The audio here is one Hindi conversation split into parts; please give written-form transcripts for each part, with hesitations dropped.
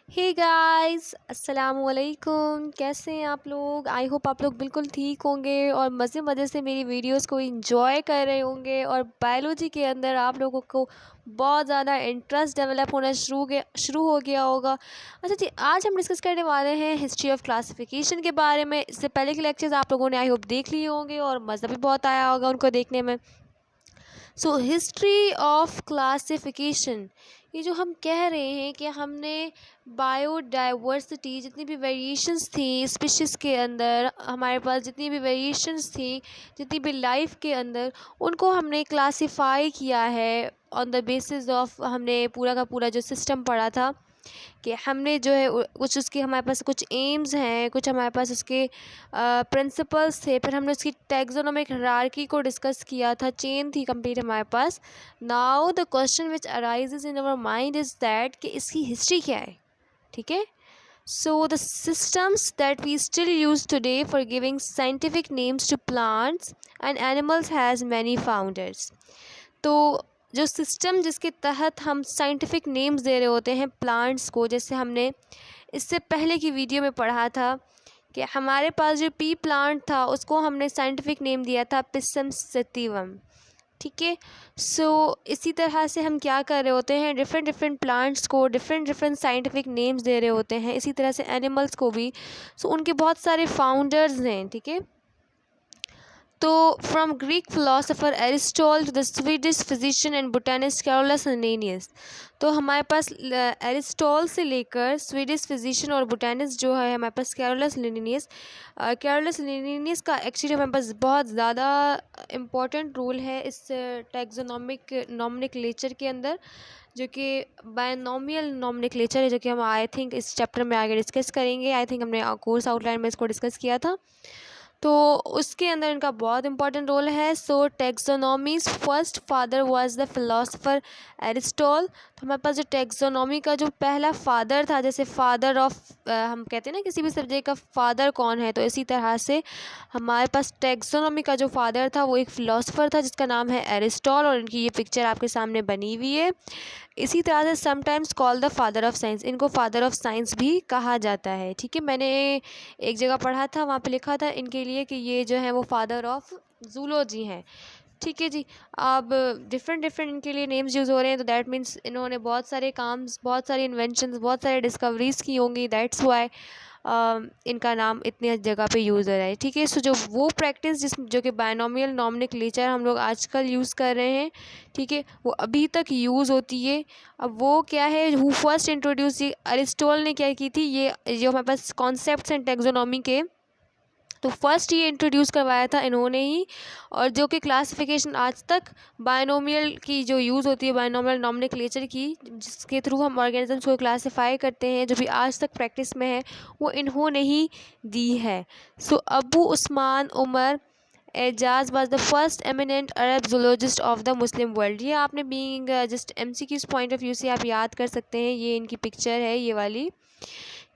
हे गाइस अस्सलाम वालेकुम। कैसे हैं आप लोग? आई होप आप लोग बिल्कुल ठीक होंगे और मज़े मज़े से मेरी वीडियोस को एंजॉय कर रहे होंगे और बायोलॉजी के अंदर आप लोगों को बहुत ज़्यादा इंटरेस्ट डेवलप होना शुरू हो गया होगा। अच्छा जी, आज हम डिस्कस करने वाले हैं हिस्ट्री ऑफ क्लासिफिकेशन के बारे में। इससे पहले के लेक्चर्स आप लोगों ने आई होप देख लिए होंगे और मज़ा भी बहुत आया होगा उनको देखने में। सो हिस्ट्री ऑफ क्लासिफिकेशन, ये जो हम कह रहे हैं कि हमने बायोडाइवर्सिटी जितनी भी वेरिएशंस थी स्पीशीज़ के अंदर, हमारे पास जितनी भी वेरिएशंस थी, जितनी भी लाइफ के अंदर, उनको हमने क्लासिफाई किया है ऑन द बेसिस ऑफ, हमने पूरा का पूरा जो सिस्टम पढ़ा था कि हमने जो है कुछ उसके हमारे पास कुछ एम्स हैं, कुछ हमारे पास उसके प्रिंसिपल्स थे। फिर हमने उसकी टैक्सोनॉमिक हायरार्की को डिस्कस किया था, चेन थी कंप्लीट हमारे पास। Now the question which arises in our mind is that कि इसकी हिस्ट्री क्या है। ठीक है, so the systems that we still use today for giving scientific names to plants and animals has many founders. तो जो सिस्टम जिसके तहत हम साइंटिफिक नेम्स दे रहे होते हैं प्लांट्स को, जैसे हमने इससे पहले की वीडियो में पढ़ा था कि हमारे पास जो पी प्लांट था उसको हमने साइंटिफिक नेम दिया था पिसम सतिवम। ठीक है, सो इसी तरह से हम क्या कर रहे होते हैं, डिफरेंट डिफरेंट प्लांट्स को डिफरेंट डिफरेंट साइंटिफिक नेम्स दे रहे होते हैं। इसी तरह से एनिमल्स को भी, सो उनके बहुत सारे फाउंडर्स हैं। ठीक है, तो from Greek philosopher Aristotle to the Swedish physician and botanist Carolus Linnaeus. तो हमारे पास एरिस्टॉल से लेकर स्वीडिश फिजिशियन और बोटेनिस्ट जो है हमारे पास कैरोलस लिनेनियस। कैरोलस लिनेनियस का एक्चुअली हमारे पास बहुत ज़्यादा इम्पोर्टेंट रोल है इस टैक्सोनॉमिक नॉमेनक्लेचर के अंदर, जो कि बायनोमियल नॉमेनक्लेचर है, जो कि हम आई थिंक इस चैप्टर में आगे डिस्कस करेंगे। आई थिंक हमने कोर्स आउटलाइन में इसको डिस्कस किया था, तो उसके अंदर इनका बहुत इंपॉर्टेंट रोल है। So taxonomy's first father was the philosopher Aristotle. तो हमारे पास जो टैक्सोनॉमी का जो पहला फादर था, जैसे फादर ऑफ हम कहते हैं ना किसी भी सब्जेक्ट का फादर कौन है, तो इसी तरह से हमारे पास टैक्सोनॉमी का जो फादर था वो एक फ़िलोसोफर था जिसका नाम है एरिस्टॉल, और इनकी ये पिक्चर आपके सामने बनी हुई है। इसी तरह से sometimes call the father of science, इनको फादर ऑफ साइंस भी कहा जाता है। ठीक है, मैंने एक जगह पढ़ा था, वहाँ पे लिखा था इनके लिए कि ये जो है वो फादर ऑफ जूलॉजी हैं। ठीक है जी, अब डिफरेंट डिफरेंट इनके लिए नेम्स यूज़ हो रहे हैं, तो दैट मीन्स इन्होंने बहुत सारे काम, बहुत सारी इन्वेंशंस, बहुत सारे डिस्कवरीज़ की होंगी। दैट्स वाई इनका नाम इतनी जगह पे यूज़ हो रहा है। ठीक है, सो जो वो प्रैक्टिस जो कि बायनोमियल नॉमेनक्लेचर हम लोग आजकल यूज़ कर रहे हैं, ठीक है, वो अभी तक यूज़ होती है। अब वो क्या है, हु फर्स्ट इंट्रोड्यूस, ये अरिस्टोल ने क्या की थी, ये जो हमारे पास कॉन्सेप्ट्स हैं टैक्सोनॉमी के, तो फर्स्ट ये इंट्रोड्यूस करवाया था इन्होंने ही। और जो कि क्लासिफिकेशन आज तक बायनोमियल की जो यूज़ होती है, बायनोमियल नॉमेनक्लेचर की, जिसके थ्रू हम ऑर्गेनिजम्स को क्लासीफाई करते हैं, जो भी आज तक प्रैक्टिस में है, वो इन्होंने ही दी है। So Abu Usman Umar Ejaz was the first eminent Arab zoologist of the Muslim world. ये आपने being just MCQs point of view से आप याद कर सकते हैं। ये इनकी पिक्चर है ये वाली,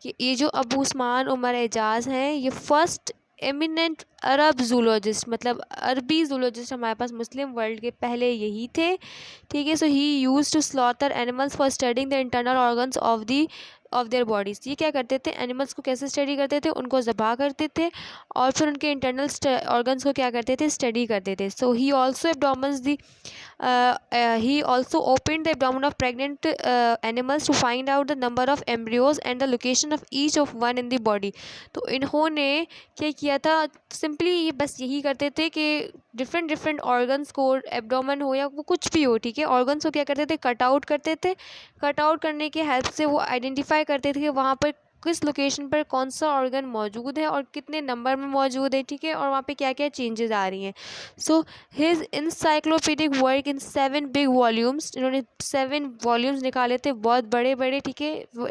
कि ये जो अबू उस्मान उमर एजाज हैं, ये फर्स्ट एमिनेंट अरब जूलॉजिस्ट, मतलब अरबी जूलॉजिस्ट हमारे पास मुस्लिम वर्ल्ड के पहले यही थे। ठीक है, so he used to slaughter animals for studying the internal organs of their bodies. ये क्या करते थे, एनिमल्स को कैसे स्टडी करते थे, उनको ज़बह करते थे और फिर उनके इंटरनल ऑर्गन्स को क्या करते थे, स्टडी करते थे। So he also abdomens the he also opened the abdomen of pregnant animals to find out the number of embryos and the location of each of one in the body। तो इन्होंने क्या किया था, सिंपली ये बस यही करते थे कि डिफरेंट डिफरेंट ऑर्गन्स को, एब्डोमेन हो या वो कुछ भी हो, ठीक है, ऑर्गन्स को क्या करते थे, कट आउट करते थे। कट आउट करने के हेल्प से वो आइडेंटिफाई करते थे कि वहाँ पर किस लोकेशन पर कौन सा ऑर्गन मौजूद है और कितने नंबर में मौजूद है। ठीक है, और वहाँ पे क्या क्या चेंजेस आ रही हैं। So his encyclopedic work in 7 big volumes, इन्होंने 7 वॉल्यूम्स निकाले थे, बहुत बड़े बड़े। ठीक है, वो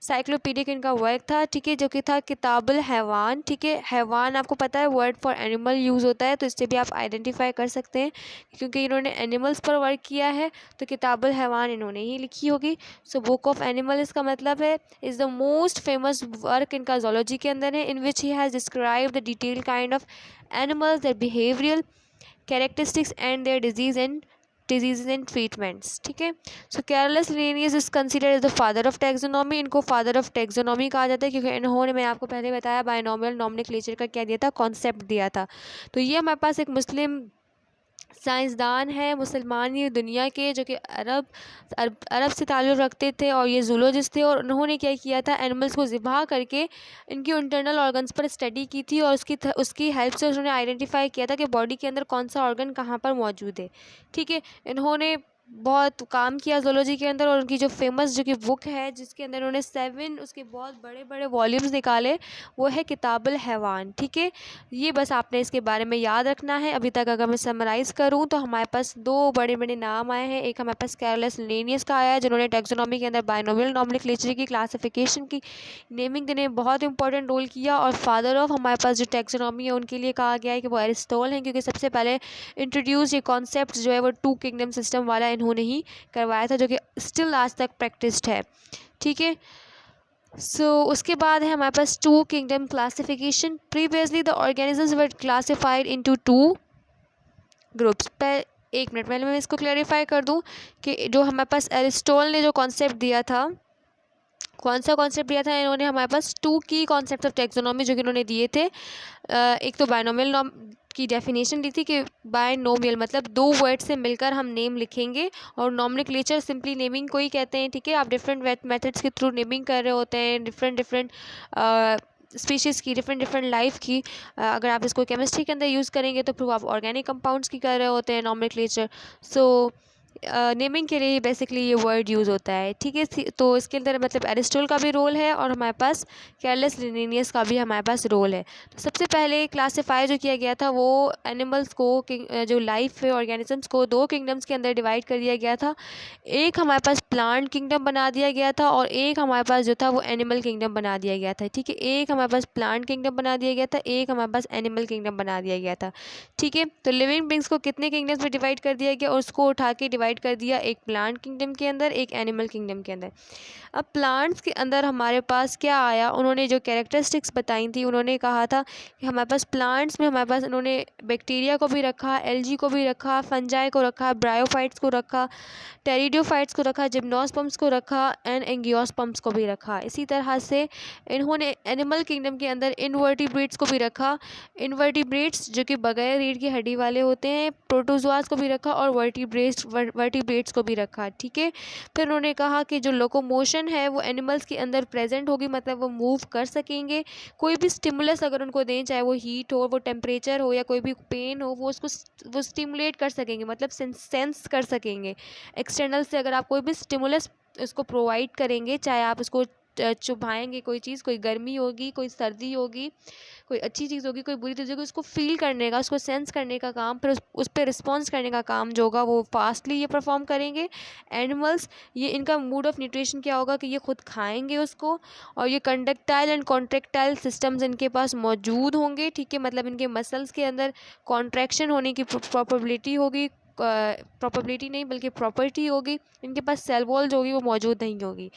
साइक्लोपीडिक इनका वर्क था। ठीक है, जो कि था किताबुल हैवान। ठीक है, हैवान आपको पता है वर्ड फॉर एनिमल यूज़ होता है, तो इससे भी आप आइडेंटिफाई कर सकते हैं क्योंकि इन्होंने एनिमल्स पर वर्क किया है, तो किताबुल हैवान इन्होंने ही लिखी होगी। सो बुक ऑफ एनिमल इसका मतलब है, is the most famous work इनका जोलॉजी के अंदर है, in which he has describe the detail kind of animals, their behavioural characteristics and their disease and disease and treatments. ठीक है, so Carolus Linnaeus is considered as the father of taxonomy. इनको फादर ऑफ टैक्सोनॉमी कहा जाता है क्योंकि इन्होंने, मैं आपको पहले बताया, बायनॉमियल नॉमेनक्लेचर का क्या दिया था, कॉन्सेप्ट दिया था। तो ये हमारे पास एक मुस्लिम साइंसदान है, मुसलमान ये दुनिया के, जो कि अरब से ताल्लुक़ रखते थे और ये जूलॉजिस्ट थे। और उन्होंने क्या किया था, एनिमल्स को ज़िबा करके इनकी इंटरनल ऑर्गन्स पर स्टडी की थी और उसकी हेल्प से उन्होंने आइडेंटिफाई किया था कि बॉडी के अंदर कौन सा ऑर्गन कहाँ पर मौजूद है। ठीक है, इन्होंने बहुत काम किया जूलॉजी के अंदर और उनकी जो फेमस जो कि बुक है जिसके अंदर उन्होंने 7 उसके बहुत बड़े बड़े वॉल्यूम्स निकाले, वो है किताबुल हैवान। ठीक है, ये बस आपने इसके बारे में याद रखना है। अभी तक अगर मैं समराइज़ करूँ तो हमारे पास 2 बड़े बड़े नाम आए हैं। एक हमारे पास कैरलस लिनियस का आया है जिन्होंने टैक्सोनॉमी के अंदर बायनोमियल नॉमेनक्लेचर की क्लासिफिकेशन की नेमिंग देने में बहुत इंपॉर्टेंट रोल किया। और फादर ऑफ हमारे पास जो टैक्सोनॉमी है उनके लिए कहा गया है कि वो एरिस्टोटल हैं, क्योंकि सबसे पहले इंट्रोड्यूस ये कॉन्सेप्ट जो है वो 2 किंगडम सिस्टम वाला इन्होंने ही करवाया था, जो कि स्टिल आज तक प्रैक्टिस्ड है। ठीक है, सो उसके बाद है हमारे पास 2 kingdom classification. Previously the organisms were classified into 2 groups. एक मिनट पहले मैं इसको क्लैरिफाई कर दूं कि जो हमारे पास एरिस्टोटल ने जो कॉन्सेप्ट दिया था, कौन सा कॉन्सेप्ट दिया था, इन्होंने हमारे पास 2 की कॉन्सेप्ट ऑफ टैक्सोनॉमी जो कि इन्होंने दिए थे। एक तो बायनोमियल नॉम की डेफिनेशन दी थी कि बायनोमियल मतलब 2 वर्ड से मिलकर हम नेम लिखेंगे, और नॉमेनक्लेचर सिंपली नेमिंग को ही कहते हैं। ठीक है, आप डिफरेंट मेथड्स के थ्रू नेमिंग कर रहे होते हैं डिफरेंट स्पीशीज़ की, डिफरेंट लाइफ की। अगर आप इसको केमिस्ट्री के अंदर यूज़ करेंगे तो फिर आप ऑर्गेनिक कंपाउंड्स की कर रहे होते हैं नॉमेनक्लेचर। सो नेमिंग के लिए बेसिकली ये वर्ड यूज़ होता है। ठीक है, तो इसके अंदर मतलब एरिस्टोटल का भी रोल है और हमारे पास कैरलस लिनियस का भी हमारे पास रोल है। तो सबसे पहले क्लासीफाई जो किया गया था वो एनिमल्स को, जो लाइफ है ऑर्गेनिजम्स को 2 किंगडम्स के अंदर डिवाइड कर दिया गया था। एक हमारे पास प्लांट किंगडम बना दिया गया था और एक हमारे पास जो था वो एनिमल किंगडम बना दिया गया था। ठीक है, एक हमारे पास प्लांट किंगडम बना दिया गया था, एक हमारे पास एनिमल किंगडम बना दिया गया था। ठीक है, तो लिविंग बींग्स को कितने किंगडम्स में डिवाइड कर दिया गया और उसको उठा के डिवाइड कर दिया, एक प्लांट किंगडम के अंदर, एक एनिमल किंगडम के अंदर। अब प्लांट्स के अंदर हमारे पास क्या आया, उन्होंने जो कैरेक्टरिस्टिक्स बताई थी, उन्होंने कहा था कि हमारे पास प्लांट्स में हमारे पास उन्होंने बैक्टीरिया को भी रखा, एल्गी को भी रखा, फंजाई को रखा, ब्रायोफाइट्स को रखा, टेरिडोफाइट्स को रखा, जिम्नोस्पर्म्स को रखा एंड एंगियोस्पर्म्स को भी रखा। इसी तरह से इन्होंने एनिमल किंगडम के अंदर इनवर्टिब्रेट्स को भी रखा। इनवर्टिब्रेट्स जो कि बगैर रीढ़ की हड्डी वाले होते हैं, प्रोटोजोआस को भी रखा और वर्टिब्रेट्स को भी रखा। ठीक है, फिर उन्होंने कहा कि जो लोकोमोशन है वो एनिमल्स के अंदर प्रेजेंट होगी, मतलब वो मूव कर सकेंगे। कोई भी स्टिमुलस अगर उनको दें, चाहे वो हीट हो, वो टेम्परेचर हो या कोई भी पेन हो, वो स्टिमुलेट कर सकेंगे, मतलब सेंस कर सकेंगे एक्सटर्नल से। अगर आप कोई भी स्टिमुलस उसको प्रोवाइड करेंगे, चाहे आप उसको चुभाएंगे, कोई चीज़, कोई गर्मी होगी, कोई सर्दी होगी, कोई अच्छी चीज़ होगी, कोई बुरी चीज़ होगी, उसको फील करने का, उसको सेंस करने का काम, फिर उस पर रिस्पॉन्स करने का काम जो होगा वो फास्टली ये परफॉर्म करेंगे एनिमल्स। ये इनका मोड ऑफ न्यूट्रिशन क्या होगा कि ये खुद खाएंगे उसको, और ये कंडक्टाइल एंड कॉन्ट्रेक्टाइल सिस्टम्स इनके पास मौजूद होंगे। ठीक है, मतलब इनके मसल्स के अंदर कॉन्ट्रैक्शन होने की प्रॉबिलिटी होगी, प्रॉबिलिटी नहीं बल्कि प्रॉपर्टी होगी। इनके पास सेल वॉल जो होगी वो मौजूद नहीं होगी।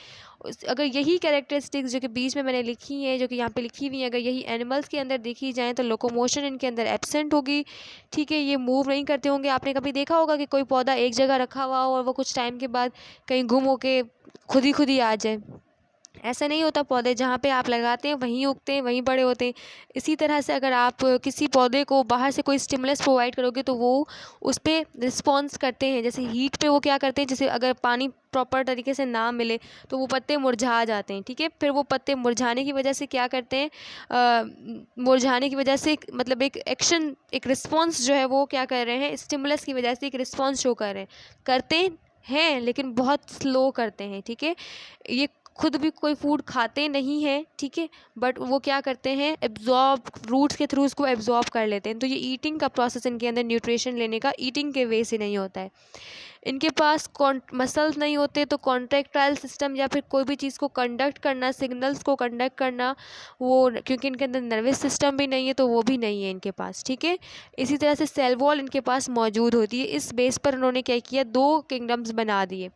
अगर यही कैरेक्टरिस्टिक्स जो कि बीच में मैंने लिखी हैं, जो कि यहाँ पे लिखी हुई हैं, अगर यही एनिमल्स के अंदर देखी जाएँ तो लोकोमोशन इनके अंदर एब्सेंट होगी। ठीक है, ये मूव नहीं करते होंगे। आपने कभी देखा होगा कि कोई पौधा एक जगह रखा हुआ हो और वो कुछ टाइम के बाद कहीं गुम होके खुद ही आ जाए? ऐसा नहीं होता। पौधे जहाँ पे आप लगाते हैं वहीं उगते हैं, वहीं बड़े होते हैं। इसी तरह से अगर आप किसी पौधे को बाहर से कोई स्टिमुलस प्रोवाइड करोगे तो वो उस पर रिस्पॉन्स करते हैं। जैसे हीट पे वो क्या करते हैं, जैसे अगर पानी प्रॉपर तरीके से ना मिले तो वो पत्ते मुरझा जाते हैं। ठीक है, फिर वो पत्ते मुरझाने की वजह से क्या करते हैं, मुरझाने की वजह से मतलब एक एक्शन, एक रिस्पॉन्स जो है वो क्या कर रहे हैं, स्टिमुलस की वजह से एक रिस्पॉन्स शो कर रहे हैं, करते हैं लेकिन बहुत स्लो करते हैं। ठीक है, ये खुद भी कोई फूड खाते नहीं हैं। ठीक है, बट वो क्या करते हैं, एब्जॉर्ब, रूट्स के थ्रू उसको एब्जॉर्ब कर लेते हैं। तो ये ईटिंग का प्रोसेस इनके अंदर न्यूट्रिशन लेने का ईटिंग के वे से नहीं होता है। इनके पास मसल्स नहीं होते, तो कॉन्ट्रैक्टाइल सिस्टम या फिर कोई भी चीज़ को कंडक्ट करना, सिग्नल्स को कंडक्ट करना, वो क्योंकि इनके अंदर नर्वस सिस्टम भी नहीं है तो वो भी नहीं है इनके पास। ठीक है, इसी तरह से सेल वॉल इनके पास मौजूद होती है। इस बेस पर उन्होंने क्या किया, 2 किंगडम्स बना दिए।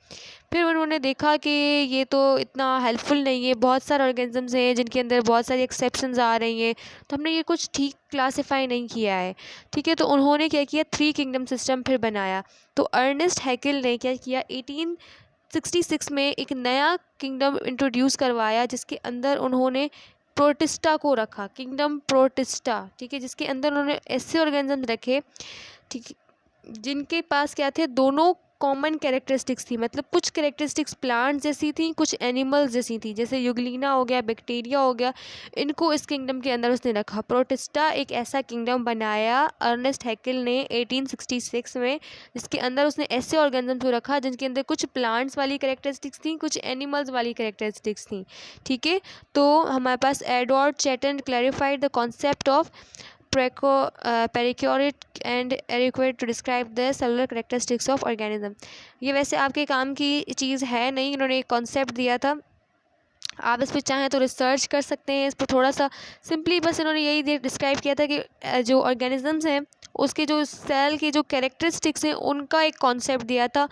फिर उन्होंने देखा कि ये तो इतना हेल्पफुल नहीं है, बहुत सारे ऑर्गेनिजम्स हैं जिनके अंदर बहुत सारी एक्सेप्शंस आ रही हैं, तो हमने ये कुछ ठीक क्लासीफाई नहीं किया है, ठीक है। तो उन्होंने क्या किया, 3 किंगडम सिस्टम फिर बनाया। तो अर्नेस्ट हैकेल ने क्या किया, 1866 में एक नया किंगडम इंट्रोड्यूस करवाया, जिसके अंदर उन्होंने प्रोटिस्टा को रखा, किंगडम प्रोटिस्टा, ठीक है, जिसके अंदर उन्होंने ऐसे ऑर्गेनिज्म रखे, ठीक है, जिनके पास क्या थे, दोनों कॉमन कैरेक्टरिस्टिक्स थी। मतलब कुछ कैरेक्टरिस्टिक्स प्लांट्स जैसी थी, कुछ एनिमल्स जैसी थी, जैसे यूग्लिना हो गया, बैक्टीरिया हो गया, इनको इस किंगडम के अंदर उसने रखा। प्रोटिस्टा एक ऐसा किंगडम बनाया अर्नेस्ट हैकेल ने 1866 में, जिसके अंदर उसने ऐसे ऑर्गेनिज्म को रखा जिनके अंदर कुछ प्लांट्स वाली कैरेक्टरिस्टिक्स थी, कुछ एनिमल्स वाली कैरेक्टरिस्टिक्स थी, ठीक है। तो हमारे पास Edward Chatton clarified the concept of prokaryote and adequate to describe the cellular characteristics of organism. ये वैसे आपके काम की चीज़ है नहीं, इन्होंने एक कॉन्सेप्ट दिया था, आप इस पर चाहें तो रिसर्च कर सकते हैं। इस पर थोड़ा सा सिंपली बस इन्होंने यही डिस्क्राइब किया था कि जो ऑर्गेनिजम्स हैं उसके जो सेल के जो कैरेक्टरिस्टिक्स हैं उनका एक कॉन्सेप्ट दिया था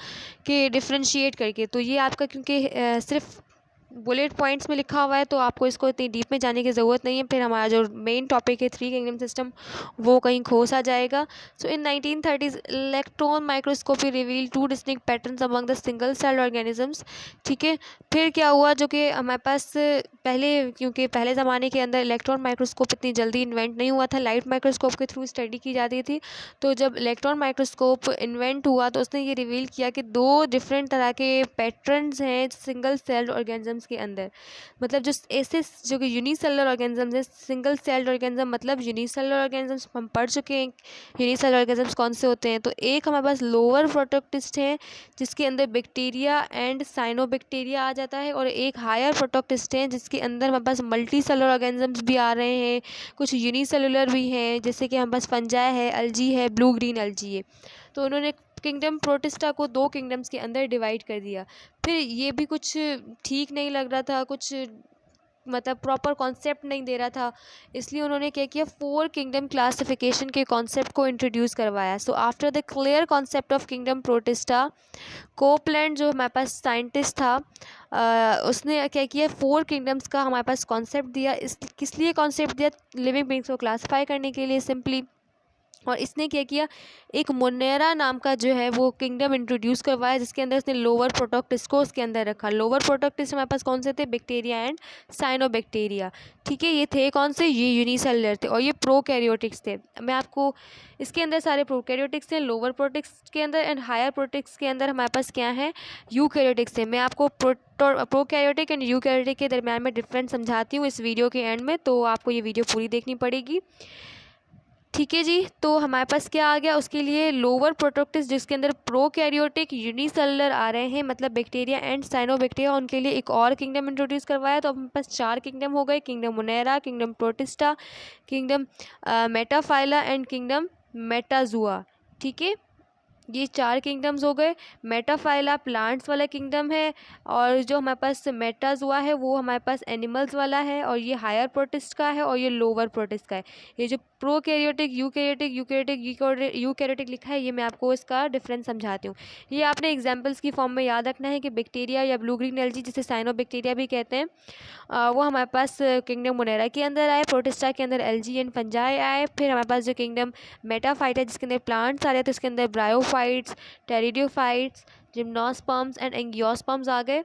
कि डिफ्रेंशिएट करके। तो ये आपका क्योंकि सिर्फ बुलेट पॉइंट्स में लिखा हुआ है तो आपको इसको इतनी डीप में जाने की ज़रूरत नहीं है, फिर हमारा जो मेन टॉपिक है 3 किंगडम सिस्टम वो कहीं खो सा जाएगा। So in 1930s electron microscopy reveal 2 distinct patterns among the single cell organisms, ठीक है। फिर क्या हुआ, जो कि हमारे पास पहले, क्योंकि पहले ज़माने के अंदर इलेक्ट्रॉन माइक्रोस्कोप इतनी जल्दी इन्वेंट नहीं हुआ था, लाइट माइक्रोस्कोप के थ्रू स्टडी की जाती थी। तो जब इलेक्ट्रॉन माइक्रोस्कोप इन्वेंट हुआ तो उसने ये रिवील किया कि 2 डिफरेंट तरह के पैटर्न्स हैं सिंगल सेल्ड ऑर्गेनिजम्स के अंदर। मतलब जो ऐसे जो कि यूनिसेलुलर ऑर्गेनिजम्स है, सिंगल सेल्ड ऑर्गेनिज्म मतलब यूनिसेलुलर ऑर्गेनिजम्स हम पढ़ चुके हैं। यूनिसेलुलर ऑर्गेनिजम्स कौन से होते हैं, तो एक हमारे पास लोअर प्रोटोक्टिस्ट है जिसके अंदर बैक्टीरिया एंड साइनोबैक्टीरिया आ जाता है, और एक हायर प्रोटोक्टिस्ट है जिसके अंदर हमारे पास मल्टी सेलुलर ऑर्गेनिजम्स भी आ रहे हैं, कुछ यूनिसेलुलर भी हैं, जैसे कि हमारे पास फंजाई है, अलजी है, ब्लू ग्रीन अलजी है। तो उन्होंने किंगडम प्रोटिस्टा को 2 किंगडम्स के अंदर डिवाइड कर दिया। फिर ये भी कुछ ठीक नहीं लग रहा था, कुछ मतलब प्रॉपर कॉन्सेप्ट नहीं दे रहा था, इसलिए उन्होंने क्या किया, 4 किंगडम क्लासिफिकेशन के कॉन्सेप्ट को इंट्रोड्यूस करवाया। So after the clear concept of kingdom protista, Copeland जो हमारे पास साइंटिस्ट था, उसने क्या किया, 4 किंगडम्स का हमारे पास कॉन्सेप्ट दिया। इस किस लिए कॉन्सेप्ट दिया, लिविंग बींग्स को क्लासीफाई करने के लिए सिंपली। और इसने क्या किया, एक मोनेरा नाम का जो है वो किंगडम इंट्रोड्यूस करवाया, जिसके अंदर इसने लोअर प्रोटोक्टिस को उसके अंदर रखा। लोअर प्रोटोक्टिस हमारे पास कौन से थे, बैक्टीरिया एंड साइनोबैक्टीरिया, ठीक है। ये थे कौन से, ये यूनिसेलुलर थे और ये प्रोकैरियोटिक्स थे। मैं आपको इसके अंदर सारे प्रोकैरियोटिक्स थे लोअर प्रोटिक्स के अंदर, एंड हायर प्रोटिक्स के अंदर हमारे पास क्या है, यूकैरियोटिक्स थे। मैं आपको प्रोकैरियोटिक एंड यूकैरियोटिक के दरम्यान में डिफरेंस समझाती हूँ इस वीडियो के एंड में, तो आपको ये वीडियो पूरी देखनी पड़ेगी, ठीक है जी। तो हमारे पास क्या आ गया, उसके लिए लोअर प्रोटोक्टिस जिसके अंदर प्रोकैरियोटिक यूनिसेलुलर आ रहे हैं, मतलब बैक्टीरिया एंड साइनोबैक्टीरिया, उनके लिए एक और किंगडम इंट्रोड्यूस करवाया। तो हमारे पास 4 किंगडम हो गए, kingdom Monera, kingdom Protista, kingdom Metaphyta and kingdom Metazoa, ठीक है। ये 4 किंगडम्स हो गए। मेटाफाइला प्लांट्स वाला किंगडम है, और जो हमारे पास मेटाजुआ है वो हमारे पास एनिमल्स वाला है, और ये हायर प्रोटिस्ट का है और ये लोअर प्रोटिस्ट का है। ये जो प्रोकैरियोटिक यूकैरियोटिक लिखा है, ये मैं आपको इसका डिफरेंस समझाती हूँ। ये आपने एग्जाम्पल्स की फॉर्म में याद रखना है कि बैक्टीरिया या ब्लू ग्रीन एल्गी, जिसे साइनोबैक्टीरिया भी कहते हैं, वो हमारे पास किंगडम मोनेरा के अंदर आए, प्रोटिस्टा के अंदर एल्गी एंड फंजाई आए। फिर हमारे पास जो किंगडम मेटाफाइट है जिसके अंदर प्लांट्स आ रहे थे, उसके अंदर ब्रायोफाइट्स, टेरिडोफाइट्स, जिम्नोस्पर्म्स एंड एंगियोस्पर्म्स आ गए।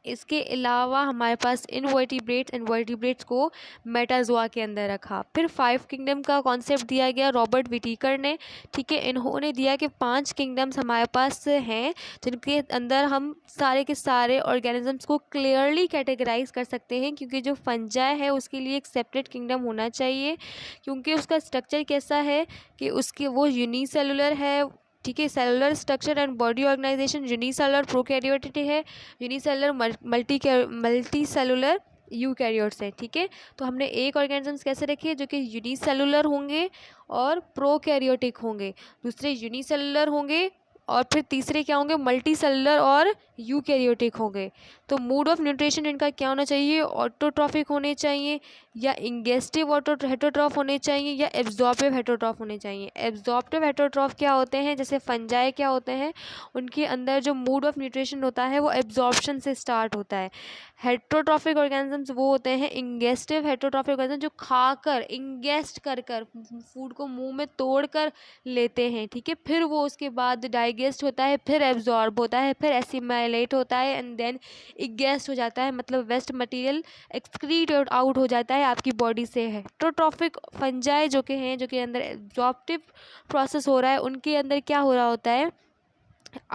इसके अलावा हमारे पास इनवर्टिब्रेट्स एंड वर्टिब्रेट्स को मेटाजोआ के अंदर रखा। फिर 5 किंगडम का कॉन्सेप्ट दिया गया रॉबर्ट विटीकर ने, ठीक है। इन्होंने दिया कि 5 किंगडम्स हमारे पास हैं जिनके अंदर हम सारे के सारे ऑर्गेनिजम्स को क्लियरली कैटेगराइज कर सकते हैं, क्योंकि जो फंजाई है उसके लिए एक सेपरेट किंगडम होना चाहिए, क्योंकि उसका स्ट्रक्चर कैसा है कि उसके वो यूनिसेलुलर है, ठीक है। Cellular structure and body organisation unicellular prokaryotic है, यूनिसेलुलर मल्टी सेलुलर यूकैरियोट्स है, ठीक है। तो हमने एक ऑर्गेनिजम्स कैसे रखे जो कि यूनिसेलुलर होंगे और प्रोकैरियोटिक होंगे, दूसरे यूनिसेलुलर होंगे और फिर तीसरे क्या होंगे, मल्टी सेलुलर और यूकैरियोटिक होंगे। तो मोड ऑफ न्यूट्रिशन इनका क्या होना चाहिए, ऑटोट्रॉफिक होने चाहिए, या इंगेस्टिव ऑटो हेटरोट्रॉफ होने चाहिए, या एब्जॉर्बिव हेटरोट्रॉफ होने चाहिए। एब्जॉर्बिव हेटरोट्रॉफ क्या होते हैं, जैसे फंजाई क्या होते हैं, उनके अंदर जो मोड ऑफ न्यूट्रिशन होता है वो एब्जॉर्प्शन से स्टार्ट होता है। हेटरोट्रॉफिक ऑर्गेनिजम्स वो होते हैं इंगेस्टिव हेटरोट्रॉफिक ऑर्गेनिज्म, जो खाकर इंगेस्ट कर कर फूड को मुंह में तोड़ कर लेते हैं, ठीक है। फिर वो उसके बाद डाइजेस्ट होता है, फिर एब्जॉर्ब होता है, फिर एसिमाइलेट होता है, एंड देन इगेस्ट हो जाता है, मतलब वेस्ट मटेरियल एक्सक्रीट आउट हो जाता है आपकी बॉडी से। हेटरोट्रॉफिक फंजाई जो कि हैं, जो कि अंदर एब्जॉर्प्टिव प्रोसेस हो रहा है, उनके अंदर क्या हो रहा होता है,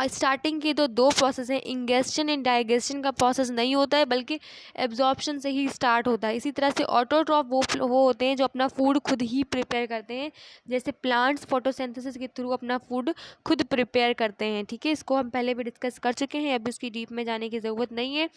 स्टार्टिंग के तो दो प्रोसेस हैं, इंगेस्शन एंड डाइजेशन का प्रोसेस नहीं होता है, बल्कि एब्जॉर्प्शन से ही स्टार्ट होता है। इसी तरह से ऑटोट्रॉफ वो होते हैं जो अपना फूड खुद ही प्रिपेयर करते हैं, जैसे प्लांट्स फोटोसिंथेसिस के थ्रू अपना फूड खुद प्रिपेयर करते हैं, ठीक है। इसको हम पहले भी डिस्कस कर चुके हैं, अभी उसकी डीप में जाने की ज़रूरत नहीं है।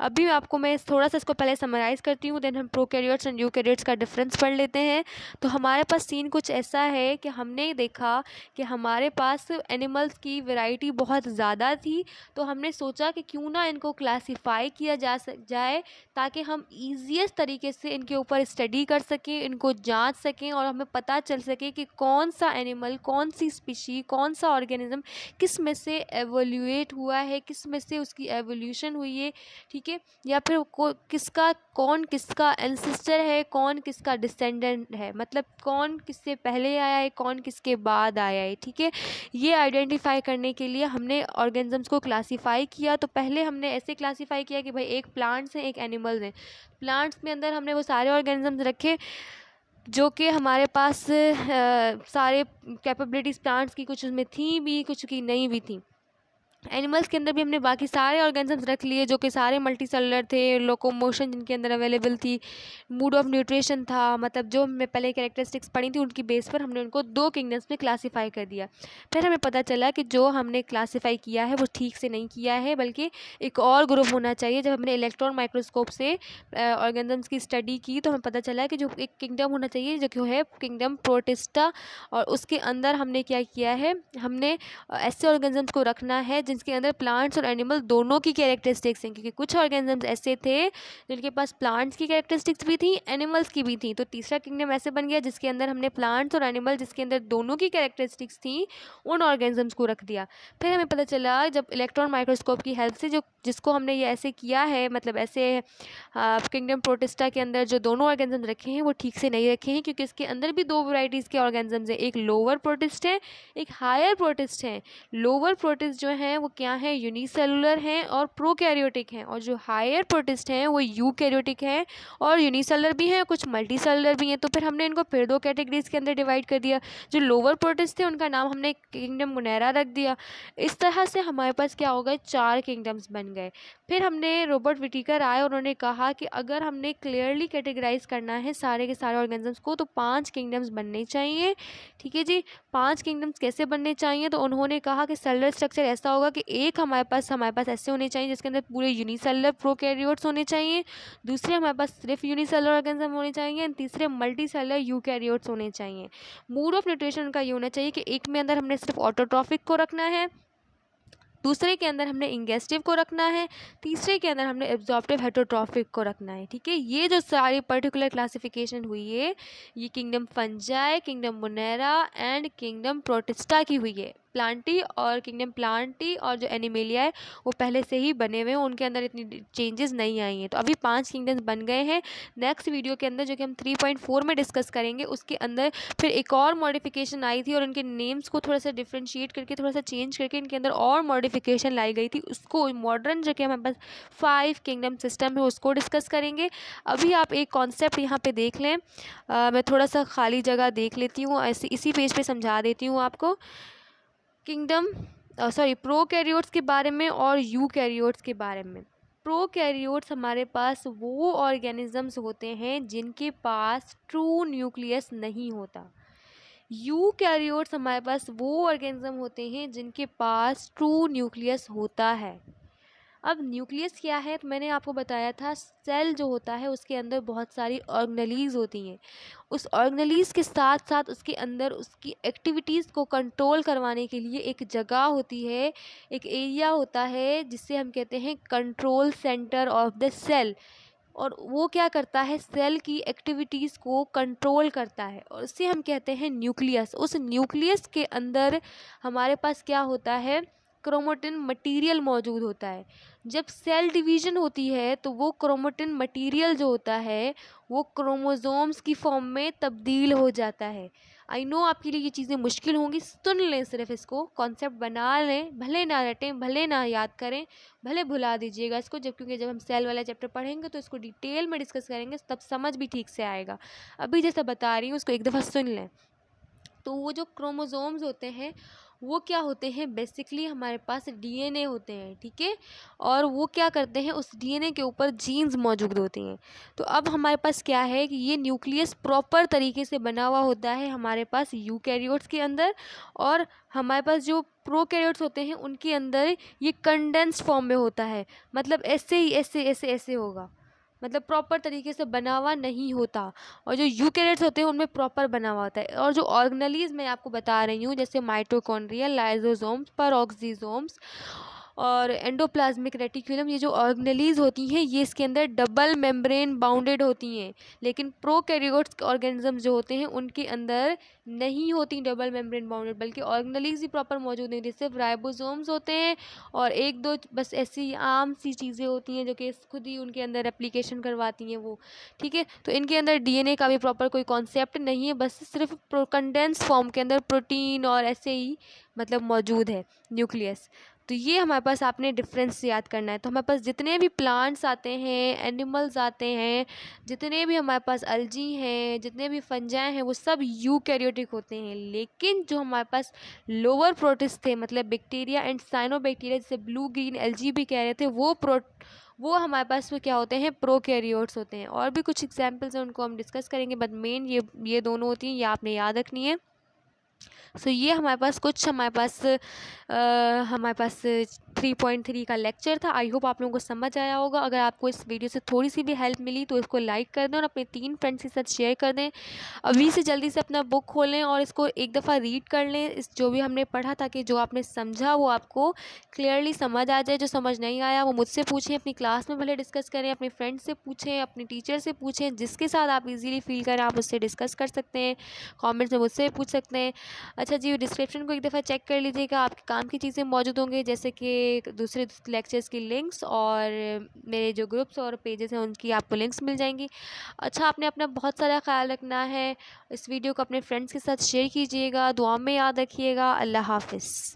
अभी आपको मैं थोड़ा सा इसको पहले समराइज़ करती हूँ, देन हम प्रोकैरियोट्स एंड यूकैरियोट्स का डिफरेंस पढ़ लेते हैं। तो हमारे पास सीन कुछ ऐसा है कि हमने देखा कि हमारे पास एनिमल्स की वैरायटी बहुत ज़्यादा थी, तो हमने सोचा कि क्यों ना इनको क्लासिफाई किया जाए, ताकि हम ईजीएस्ट तरीके से इनके ऊपर स्टडी कर सकें, इनको जांच सकें, और हमें पता चल सके कि कौन सा एनिमल, कौन सी स्पीशी, कौन सा ऑर्गेनिज्म किस में से एवोल्यूएट हुआ है, किस में से उसकी एवोल्यूशन हुई है, ठीक है, या फिर कौन किसका एंसेस्टर है, कौन किसका डिसेंडेंट है, मतलब कौन किससे पहले आया है, कौन किसके बाद आया है, ठीक है। ये आइडेंटिफाई करने के लिए हमने ऑर्गेनिजम्स को क्लासिफाई किया। तो पहले हमने ऐसे क्लासिफाई किया कि भाई एक प्लांट्स हैं, एक एनिमल्स हैं। प्लांट्स में अंदर हमने वो सारे ऑर्गेनिजम्स रखे जो कि हमारे पास सारे कैपेबिलिटीज़ प्लांट्स की कुछ उसमें थी भी, कुछ की नहीं भी थी। एनिमल्स के अंदर भी हमने बाकी सारे ऑर्गेनिजम्स रख लिए जो कि सारे मल्टी सेलुलर थे, लोकोमोशन जिनके अंदर अवेलेबल थी, मूड ऑफ न्यूट्रिशन था, मतलब जो हमने पहले कैरेक्टरिस्टिक्स पढ़ी थी उनकी बेस पर हमने उनको दो किंगडम्स में क्लासीफाई कर दिया। फिर हमें पता चला कि जो हमने क्लासीफाई किया है वो ठीक से नहीं किया है, बल्कि एक और ग्रुप होना चाहिए। जब हमने इलेक्ट्रॉन माइक्रोस्कोप से ऑर्गेनिजम्स की स्टडी की तो हमें पता चला कि जो एक किंगडम होना चाहिए जो कि है किंगडम प्रोटिस्टा, और उसके अंदर हमने क्या किया है, हमने ऐसे ऑर्गेनिजम्स को रखना है जिनके अंदर प्लांट्स और एनिमल दोनों की कैरेक्टरिस्टिक्स हैं, क्योंकि कुछ ऑर्गेनिजम्स ऐसे थे जिनके पास प्लांट्स की कैरेक्टरिस्टिक्स भी थी, एनिमल्स की भी थी। तो तीसरा किंगडम ऐसे बन गया जिसके अंदर हमने प्लांट्स और एनिमल जिसके अंदर दोनों की कैरेक्टरिस्टिक्स थी, उन ऑर्गेनिजम्स को रख दिया। फिर हमें पता चला जब इलेक्ट्रॉन माइक्रोस्कोप की हेल्प से जिसको हमने ये ऐसे किया है, मतलब ऐसे किंगडम प्रोटिस्टा के अंदर जो दोनों ऑर्गेनिजम्स रखे हैं वो ठीक से नहीं रखे हैं, क्योंकि इसके अंदर भी दो वैरायटीज़ के ऑर्गेनिजम्स हैं, एक लोअर प्रोटिस्ट है, एक हायर प्रोटिस्ट है। लोअर प्रोटिस्ट जो हैं वो क्या है, यूनिसेलुलर हैं और प्रोकैरियोटिक हैं, और जो हायर प्रोटिस्ट हैं वो यूकैरियोटिक हैं और यूनिसेलुलर भी हैं, कुछ मल्टी सेलुलर भी हैं। तो फिर हमने इनको फिर दो कैटेगरीज के अंदर डिवाइड कर दिया। जो लोअर प्रोटिस्ट थे उनका नाम हमने किंगडम मोनेरा रख दिया। इस तरह से हमारे पास क्या हो गए, 4 किंगडम्स बन गए। फिर हमने रॉबर्ट विटिकर आए, उन्होंने कहा कि अगर हमने क्लियरली कैटेगराइज करना है सारे के सारे ऑर्गेनिजम्स को तो 5 किंगडम्स बनने चाहिए, ठीक है जी। 5 किंगडम्स कैसे बनने चाहिए, तो उन्होंने कहा कि सेलुलर स्ट्रक्चर ऐसा होगा कि एक हमारे पास ऐसे होने चाहिए जिसके अंदर पूरे यूनिसेलुलर प्रोकैरियोट्स होने चाहिए, दूसरे हमारे पास सिर्फ यूनिसेलुलर ऑर्गेनिज्म होने चाहिए, और तीसरे मल्टी सेलुलर यूकैरियोट्स होने चाहिए। मोड ऑफ न्यूट्रिशन का ये होना चाहिए कि एक में अंदर हमने सिर्फ ऑटोट्रॉफिक को रखना है, दूसरे के अंदर हमने इंगेस्टिव को रखना है, तीसरे के अंदर हमने एब्जॉर्प्टिव हेटरोट्रॉफिक को रखना है, ठीक है। ये जो सारी पर्टिकुलर क्लासिफिकेशन हुई है ये kingdom fungi, kingdom Monera and kingdom protista की हुई है। प्लांटी और किंगडम प्लांटी और जो एनिमेलिया है वो पहले से ही बने हुए हैं, उनके अंदर इतनी चेंजेस नहीं आई हैं। तो अभी 5 किंगडम्स बन गए हैं। नेक्स्ट वीडियो के अंदर जो कि हम 3.4 में डिस्कस करेंगे उसके अंदर फिर एक और मॉडिफिकेशन आई थी और इनके नेम्स को थोड़ा सा डिफ्रेंशिएट करके थोड़ा सा चेंज करके इनके अंदर और मॉडिफिकेशन लाई गई थी, उसको मॉडर्न जो कि हमारे पास 5 किंगडम सिस्टम है उसको डिस्कस करेंगे। अभी आप एक कॉन्सेप्ट यहाँ पे देख लें, मैं थोड़ा सा खाली जगह देख लेती हूँ, ऐसे इसी पेज पे समझा देती हूँ आपको। प्रोकैरियोट्स के बारे में और यूकैरियोट्स के बारे में। प्रोकैरियोट्स हमारे पास वो ऑर्गेनिजम्स होते हैं जिनके पास ट्रू न्यूक्लियस नहीं होता। यूकैरियोट्स हमारे पास वो ऑर्गेनिज्म होते हैं जिनके पास ट्रू न्यूक्लियस होता है। अब न्यूक्लियस क्या है, तो मैंने आपको बताया था सेल जो होता है उसके अंदर बहुत सारी ऑर्गेनेलीज होती हैं। उस ऑर्गेनेलीज के साथ साथ उसके अंदर उसकी एक्टिविटीज़ को कंट्रोल करवाने के लिए एक जगह होती है, एक एरिया होता है जिसे हम कहते हैं control centre of the cell. और वो क्या करता है, सेल की एक्टिविटीज़ को कंट्रोल करता है और उसे हम कहते हैं न्यूक्लियस। उस न्यूक्लियस के अंदर हमारे पास क्या होता है, क्रोमेटिन मटेरियल मौजूद होता है। जब सेल डिवीज़न होती है तो वो क्रोमेटिन मटेरियल जो होता है वो क्रोमोसोम्स की फॉर्म में तब्दील हो जाता है। आई नो आपके लिए ये चीज़ें मुश्किल होंगी, सुन लें, सिर्फ इसको कॉन्सेप्ट बना लें, भले ना रटें, भले ना याद करें, भले भुला दीजिएगा इसको, क्योंकि जब हम सेल वाला चैप्टर पढ़ेंगे तो इसको डिटेल में डिस्कस करेंगे, तब समझ भी ठीक से आएगा। अभी जैसा बता रही हूँ उसको एक दफ़ा सुन लें। तो वो जो क्रोमोसोम्स होते हैं वो क्या होते हैं, बेसिकली हमारे पास डीएनए होते हैं, ठीक है। और वो क्या करते हैं, उस डीएनए के ऊपर जीन्स मौजूद होती हैं। तो अब हमारे पास क्या है कि ये न्यूक्लियस प्रॉपर तरीके से बना हुआ होता है हमारे पास यूकैरियोट्स के अंदर, और हमारे पास जो प्रोकैरियोट्स होते हैं उनके अंदर ये कंडेंस्ड फॉर्म में होता है। मतलब ऐसे ही ऐसे ऐसे ऐसे होगा, मतलब प्रॉपर तरीके से बना हुआ नहीं होता। और जो यूकैरियोट्स होते हैं उनमें प्रॉपर बना हुआ होता है। और जो ऑर्गेनेलीज मैं आपको बता रही हूँ, जैसे माइटोकॉन्ड्रिया, लाइसोसोम्स, पेरोक्सिसोम्स और एंडोप्लाज्मिक रेटिकुलम, ये जो ऑर्गेनेलीज होती हैं ये इसके अंदर डबल मेम्ब्रेन बाउंडेड होती हैं। लेकिन प्रोकैरियोट्स ऑर्गेनिज्म जो होते हैं उनके अंदर नहीं होती डबल मेम्ब्रेन बाउंडेड, बल्कि ऑर्गेनेलीज ही प्रॉपर मौजूद नहीं होती। सिर्फ राइबोसोम्स होते हैं और एक दो बस ऐसी आम सी चीज़ें होती हैं जो कि खुद ही उनके अंदर एप्लीकेशन करवाती हैं वो, ठीक है। तो इनके अंदर डीएनए का भी प्रॉपर कोई कॉन्सेप्ट नहीं है, बस सिर्फ कंडेंस फॉर्म के अंदर प्रोटीन और ऐसे ही मतलब मौजूद है न्यूक्लियस। तो ये हमारे पास आपने डिफरेंस याद करना है। तो हमारे पास जितने भी प्लांट्स आते हैं, एनिमल्स आते हैं, जितने भी हमारे पास अलजी हैं, जितने भी फंजाई हैं, वो सब यूकैरियोटिक होते हैं। लेकिन जो हमारे पास लोअर प्रोटिस्ट थे, मतलब बैक्टीरिया एंड साइनोबैक्टीरिया, जैसे ब्लू ग्रीन एल्जी भी कह रहे थे, वो हमारे पास में क्या होते हैं, प्रोकैरियोट्स होते हैं। और भी कुछ एग्जांपल्स हैं उनको हम डिस्कस करेंगे, बट मेन ये दोनों होती हैं, ये आपने याद रखनी है। सो ये हमारे पास कुछ हमारे पास 3.3 का लेक्चर था। आई होप आप लोगों को समझ आया होगा। अगर आपको इस वीडियो से थोड़ी सी भी हेल्प मिली तो इसको लाइक कर दें और अपने 3 फ्रेंड्स के साथ शेयर कर दें। अभी से जल्दी से अपना बुक खोलें और इसको एक दफ़ा रीड कर लें, इस जो भी हमने पढ़ा, ताकि जो आपने समझा वो आपको क्लियरली समझ आ जाए। जो समझ नहीं आया वो मुझसे पूछें, अपनी क्लास में भले डिस्कस करें, अपने फ्रेंड से पूछें, अपने टीचर से पूछें, जिसके साथ आप इजीली फील करें आप उससे डिस्कस कर सकते हैं। कमेंट्स में मुझसे पूछ सकते हैं। अच्छा जी, डिस्क्रिप्शन को एक दफ़ा चेक कर लीजिएगा, आपके काम की चीज़ें मौजूद होंगी, जैसे कि दूसरे लेक्चर्स की लिंक्स और मेरे जो ग्रुप्स और पेजेस हैं उनकी आपको लिंक्स मिल जाएंगी। अच्छा, आपने अपना बहुत सारा ख्याल रखना है। इस वीडियो को अपने फ्रेंड्स के साथ शेयर कीजिएगा, दुआ में याद रखिएगा। अल्लाह हाफ़िज़।